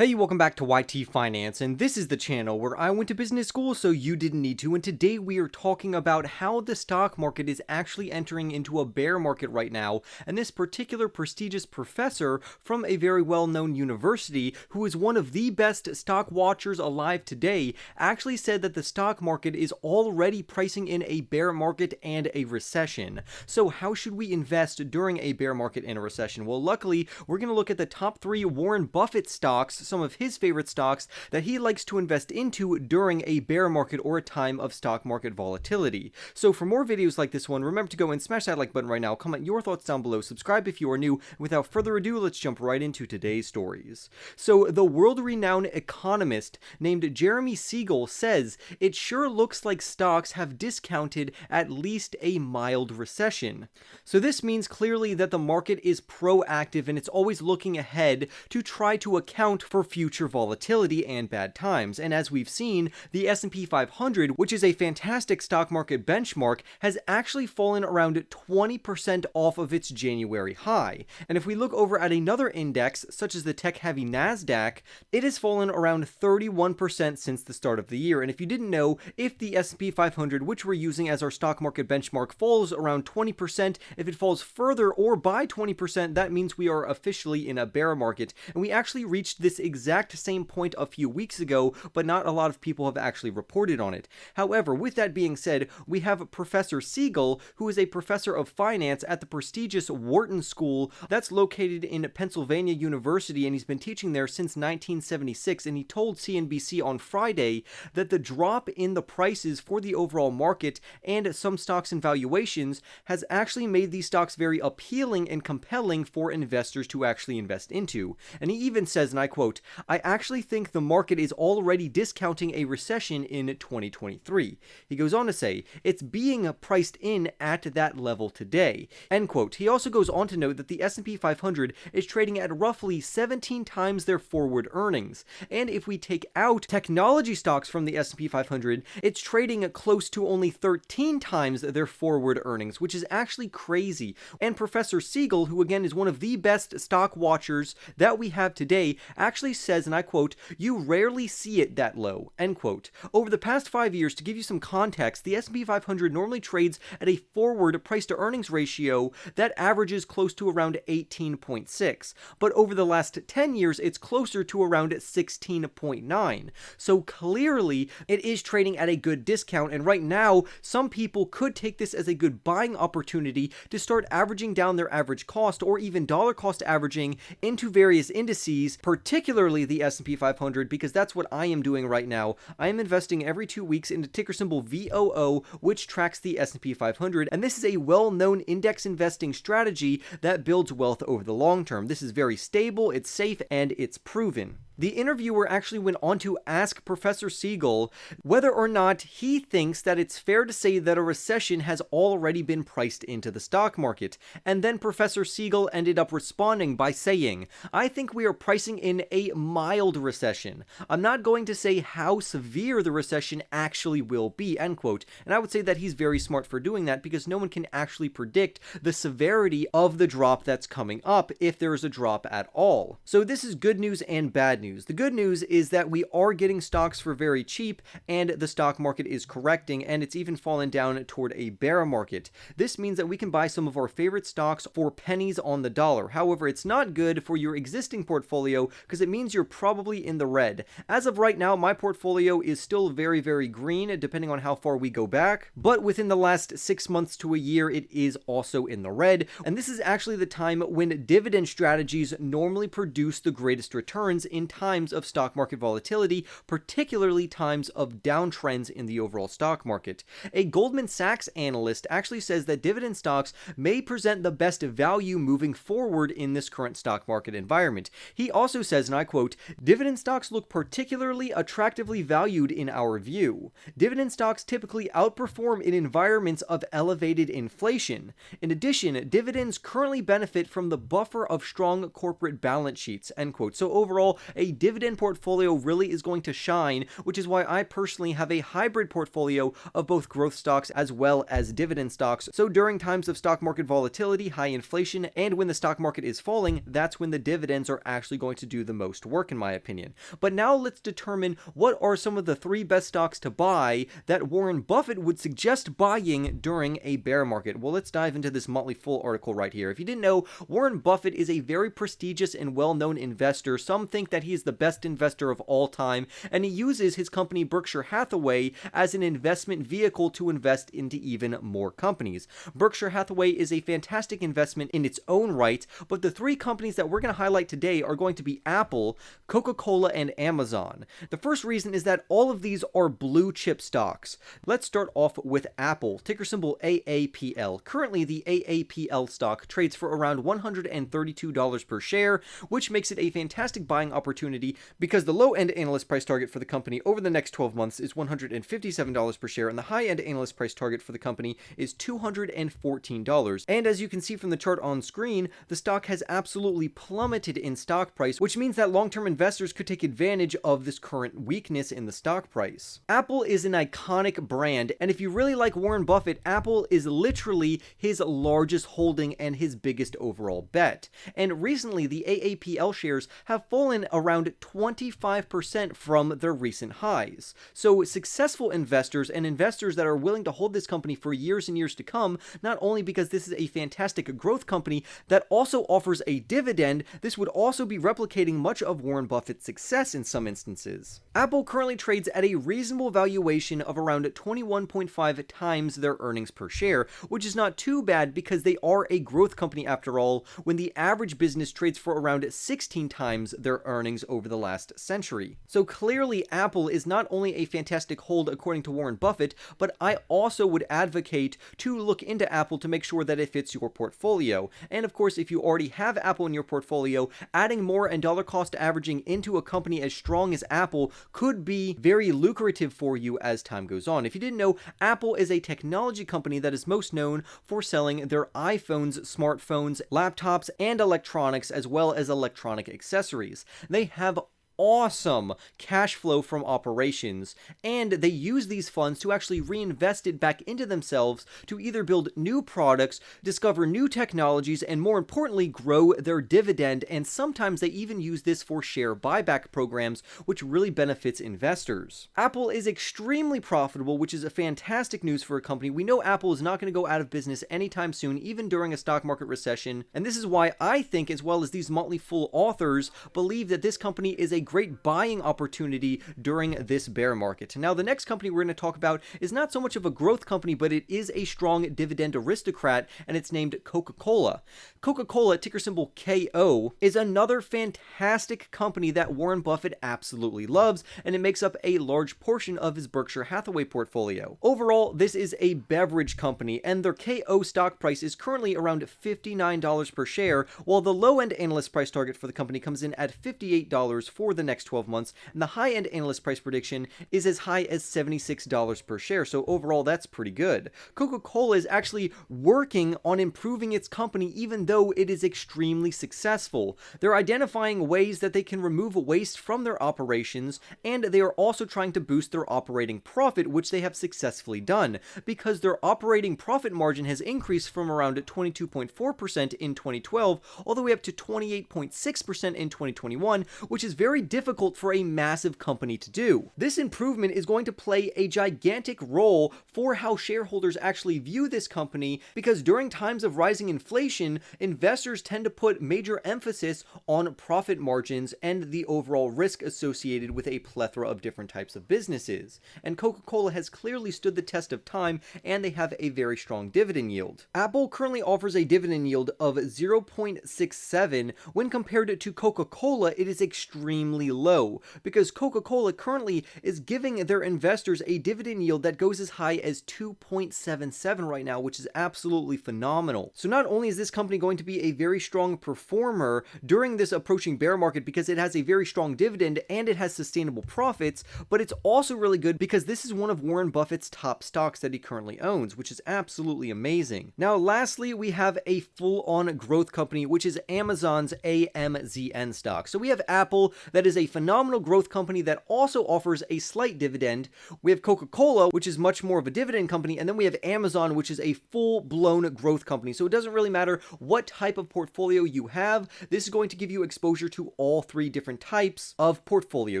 Hey, welcome back to YT Finance, and this is the channel where I went to business school so you didn't need to, and today we are talking about how the stock market is actually entering into a bear market right now, and this particular prestigious professor from a very well-known university, who is one of the best stock watchers alive today, actually said that the stock market is already pricing in a bear market and a recession. So how should we invest during a bear market and a recession? Well, luckily, we're going to look at the top 3 Warren Buffett stocks, some of his favorite stocks that he likes to invest into during a bear market or a time of stock market volatility. So for more videos like this one, remember to go and smash that like button right now, comment your thoughts down below, subscribe if you are new. Without further ado, let's jump right into today's stories. So the world-renowned economist named Jeremy Siegel says it sure looks like stocks have discounted at least a mild recession. So this means clearly that the market is proactive and it's always looking ahead to try to account for future volatility and bad times. And as we've seen, the S&P 500, which is a fantastic stock market benchmark, has actually fallen around 20% off of its January high. And if we look over at another index, such as the tech-heavy Nasdaq, it has fallen around 31% since the start of the year. And if you didn't know, if the S&P 500, which we're using as our stock market benchmark, falls around 20%, if it falls further or by 20%, that means we are officially in a bear market. And we actually reached this exact same point a few weeks ago, but not a lot of people have actually reported on it. However, with that being said, we have Professor Siegel, who is a professor of finance at the prestigious Wharton School that's located in Pennsylvania University, and he's been teaching there since 1976, and he told CNBC on Friday that the drop in the prices for the overall market and some stocks and valuations has actually made these stocks very appealing and compelling for investors to actually invest into. And he even says, and I quote, "I actually think the market is already discounting a recession in 2023. He goes on to say, "It's being priced in at that level today." End quote. He also goes on to note that the S&P 500 is trading at roughly 17 times their forward earnings. And if we take out technology stocks from the S&P 500, it's trading close to only 13 times their forward earnings, which is actually crazy. And Professor Siegel, who again is one of the best stock watchers that we have today, actually says, and I quote, "You rarely see it that low," end quote. Over the past 5 years, to give you some context, the S&P 500 normally trades at a forward price to earnings ratio that averages close to around 18.6, but over the last 10 years, it's closer to around 16.9. So clearly, it is trading at a good discount, and right now, some people could take this as a good buying opportunity to start averaging down their average cost or even dollar cost averaging into various indices, particularly the S&P 500, because that's what I am doing right now. I am investing every 2 weeks into ticker symbol VOO, which tracks the S&P 500, and this is a well-known index investing strategy that builds wealth over the long term. This is very stable, it's safe, and it's proven. The interviewer actually went on to ask Professor Siegel whether or not he thinks that it's fair to say that a recession has already been priced into the stock market. And then Professor Siegel ended up responding by saying, "I think we are pricing in a mild recession. I'm not going to say how severe the recession actually will be," end quote. And I would say that he's very smart for doing that because no one can actually predict the severity of the drop that's coming up if there is a drop at all. So this is good news and bad news. The good news is that we are getting stocks for very cheap, and the stock market is correcting, and it's even fallen down toward a bear market. This means that we can buy some of our favorite stocks for pennies on the dollar. However, it's not good for your existing portfolio because it means you're probably in the red. As of right now, my portfolio is still very, very green, depending on how far we go back, but within the last 6 months to a year, it is also in the red. And this is actually the time when dividend strategies normally produce the greatest returns in times of stock market volatility, particularly times of downtrends in the overall stock market. A Goldman Sachs analyst actually says that dividend stocks may present the best value moving forward in this current stock market environment. He also says, and I quote, "Dividend stocks look particularly attractively valued in our view. Dividend stocks typically outperform in environments of elevated inflation. In addition, dividends currently benefit from the buffer of strong corporate balance sheets," end quote. So overall, a the dividend portfolio really is going to shine, which is why I personally have a hybrid portfolio of both growth stocks as well as dividend stocks. So during times of stock market volatility, high inflation, and when the stock market is falling, that's when the dividends are actually going to do the most work, in my opinion. But now let's determine what are some of the 3 best stocks to buy that Warren Buffett would suggest buying during a bear market. Well, let's dive into this Motley Fool article right here. If you didn't know, Warren Buffett is a very prestigious and well-known investor. Some think that he is the best investor of all time, and he uses his company Berkshire Hathaway as an investment vehicle to invest into even more companies. Berkshire Hathaway is a fantastic investment in its own right, but the 3 companies that we're going to highlight today are going to be Apple, Coca-Cola, and Amazon. The first reason is that all of these are blue chip stocks. Let's start off with Apple, ticker symbol AAPL. Currently, the AAPL stock trades for around $132 per share, which makes it a fantastic buying opportunity because the low-end analyst price target for the company over the next 12 months is $157 per share, and the high-end analyst price target for the company is $214. And as you can see from the chart on screen, the stock has absolutely plummeted in stock price, which means that long-term investors could take advantage of this current weakness in the stock price. Apple is an iconic brand, and if you really like Warren Buffett, Apple is literally his largest holding and his biggest overall bet. And recently, the AAPL shares have fallen around 25% from their recent highs. So successful investors and investors that are willing to hold this company for years and years to come, not only because this is a fantastic growth company that also offers a dividend, this would also be replicating much of Warren Buffett's success in some instances. Apple currently trades at a reasonable valuation of around 21.5 times their earnings per share, which is not too bad because they are a growth company after all, when the average business trades for around 16 times their earnings over the last century. So clearly Apple is not only a fantastic hold according to Warren Buffett, but I also would advocate to look into Apple to make sure that it fits your portfolio. And of course, if you already have Apple in your portfolio, adding more and dollar cost averaging into a company as strong as Apple could be very lucrative for you as time goes on. If you didn't know, Apple is a technology company that is most known for selling their iPhones, smartphones, laptops, and electronics, as well as electronic accessories. They have awesome cash flow from operations, and they use these funds to actually reinvest it back into themselves to either build new products, discover new technologies, and more importantly, grow their dividend. And sometimes they even use this for share buyback programs, which really benefits investors. Apple is extremely profitable, which is a fantastic news for a company. We know Apple is not going to go out of business anytime soon, even during a stock market recession, and this is why I think, as well as these Motley Fool authors, believe that this company is a great buying opportunity during this bear market. Now, the next company we're going to talk about is not so much of a growth company, but it is a strong dividend aristocrat, and it's named Coca-Cola. Coca-Cola, ticker symbol KO, is another fantastic company that Warren Buffett absolutely loves, and it makes up a large portion of his Berkshire Hathaway portfolio. Overall, this is a beverage company, and their KO stock price is currently around $59 per share, while the low-end analyst price target for the company comes in at $58 for the next 12 months, and the high-end analyst price prediction is as high as $76 per share, so overall that's pretty good. Coca-Cola is actually working on improving its company even though it is extremely successful. They're identifying ways that they can remove waste from their operations, and they are also trying to boost their operating profit, which they have successfully done, because their operating profit margin has increased from around 22.4% in 2012 all the way up to 28.6% in 2021, which is very difficult for a massive company to do. This improvement is going to play a gigantic role for how shareholders actually view this company, because during times of rising inflation, investors tend to put major emphasis on profit margins and the overall risk associated with a plethora of different types of businesses. And Coca-Cola has clearly stood the test of time, and they have a very strong dividend yield. Apple currently offers a dividend yield of 0.67. When compared to Coca-Cola, it is extremely low, because Coca-Cola currently is giving their investors a dividend yield that goes as high as 2.77 right now, which is absolutely phenomenal. So not only is this company going to be a very strong performer during this approaching bear market because it has a very strong dividend and it has sustainable profits, but it's also really good because this is one of Warren Buffett's top stocks that he currently owns, which is absolutely amazing. Now, lastly, we have a full-on growth company, which is Amazon's AMZN stock. So we have Apple that that is a phenomenal growth company that also offers a slight dividend. We have Coca-Cola, which is much more of a dividend company, and then we have Amazon, which is a full-blown growth company. So it doesn't really matter what type of portfolio you have. This is going to give you exposure to all three different types of portfolio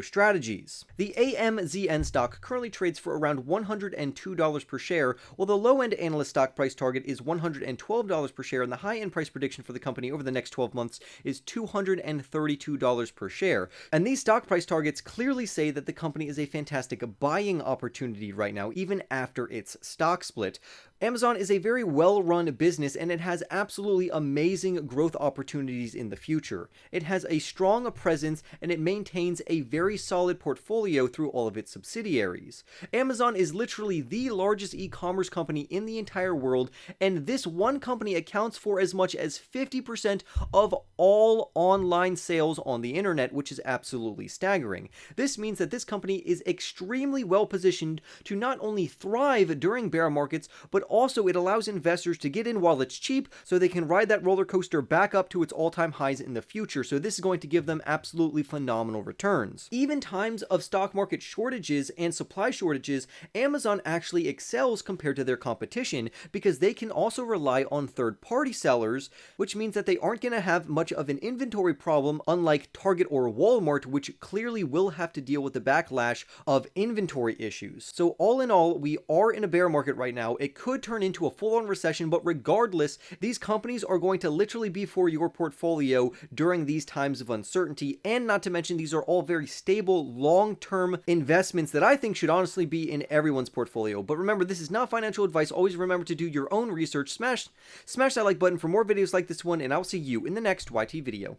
strategies. The AMZN stock currently trades for around $102 per share, while the low-end analyst stock price target is $112 per share, and the high-end price prediction for the company over the next 12 months is $232 per share. And these stock price targets clearly say that the company is a fantastic buying opportunity right now, even after its stock split. Amazon is a very well-run business, and it has absolutely amazing growth opportunities in the future. It has a strong presence, and it maintains a very solid portfolio through all of its subsidiaries. Amazon is literally the largest e-commerce company in the entire world, and this one company accounts for as much as 50% of all online sales on the internet, which is absolutely staggering. This means that this company is extremely well positioned to not only thrive during bear markets, but also it allows investors to get in while it's cheap so they can ride that roller coaster back up to its all-time highs in the future. So this is going to give them absolutely phenomenal returns. Even times of stock market shortages and supply shortages, Amazon actually excels compared to their competition because they can also rely on third-party sellers, which means that they aren't going to have much of an inventory problem, unlike Target or Walmart, which clearly will have to deal with the backlash of inventory issues. So all in all, we are in a bear market right now. It could turn into a full-on recession, but regardless, these companies are going to literally be for your portfolio during these times of uncertainty, and not to mention these are all very stable, long-term investments that I think should honestly be in everyone's portfolio. But remember, this is not financial advice. Always remember to do your own research. Smash that like button for more videos like this one, and I'll see you in the next YT video.